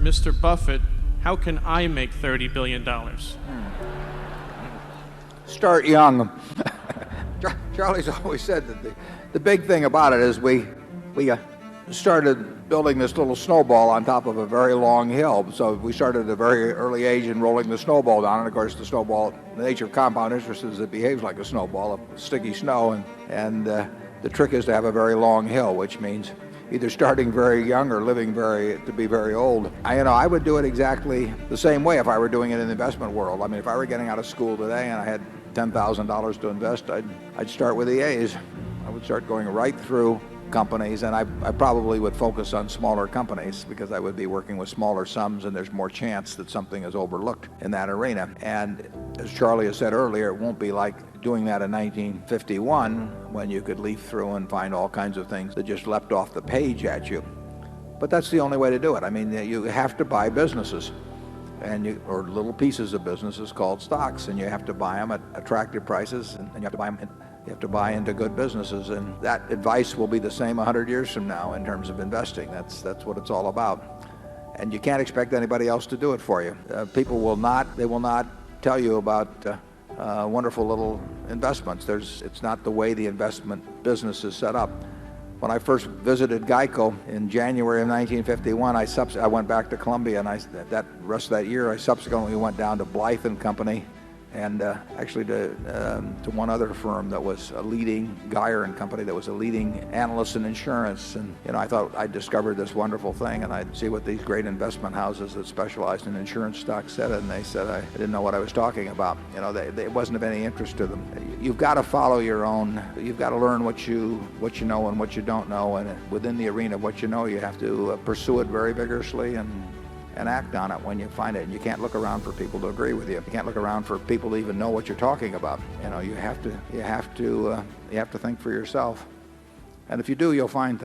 Mr. Buffett, how can I make $30 billion? Start young. Charlie's always said that the big thing about it is we started building this little snowball on top of a very long hill. So we started at a very early age in rolling the snowball down. And of course, the snowball, the nature of compound interest is it behaves like a snowball of sticky snow. And the trick is to have a very long hill, which means either starting very young or living to be very old. I would do it exactly the same way if I were doing it in the investment world. I mean, if I were getting out of school today and I had $10,000 to invest, I'd start with the A's. I would start going right through companies, and I probably would focus on smaller companies because I would be working with smaller sums and there's more chance that something is overlooked in that arena. And as Charlie has said earlier, it won't be like doing that in 1951 when you could leaf through and find all kinds of things that just leapt off the page at you. But that's the only way to do it. I mean, you have to buy businesses or little pieces of businesses called stocks, and you have to buy them at attractive prices, and you have to buy them. You have to buy into good businesses, and that advice will be the same 100 years from now in terms of investing. That's what it's all about. And you can't expect anybody else to do it for you. People will not tell you about wonderful little investments. It's not the way the investment business is set up. When I first visited Geico in January of 1951, I went back to Columbia, and that rest of that year I subsequently went down to Blythe and Company, and actually to one other firm that was a leading, Geyer and Company, that was a leading analyst in insurance. And I thought I'd discovered this wonderful thing, and I'd see what these great investment houses that specialized in insurance stocks said, and they said I didn't know what I was talking about. It wasn't of any interest to them. You've got to follow your own. You've got to learn what you know and what you don't know, and within the arena of what you know, you have to pursue it very vigorously and act on it when you find it. And you can't look around for people to agree with you. You can't look around for people to even know what you're talking about. You have to think for yourself. And if you do, you'll find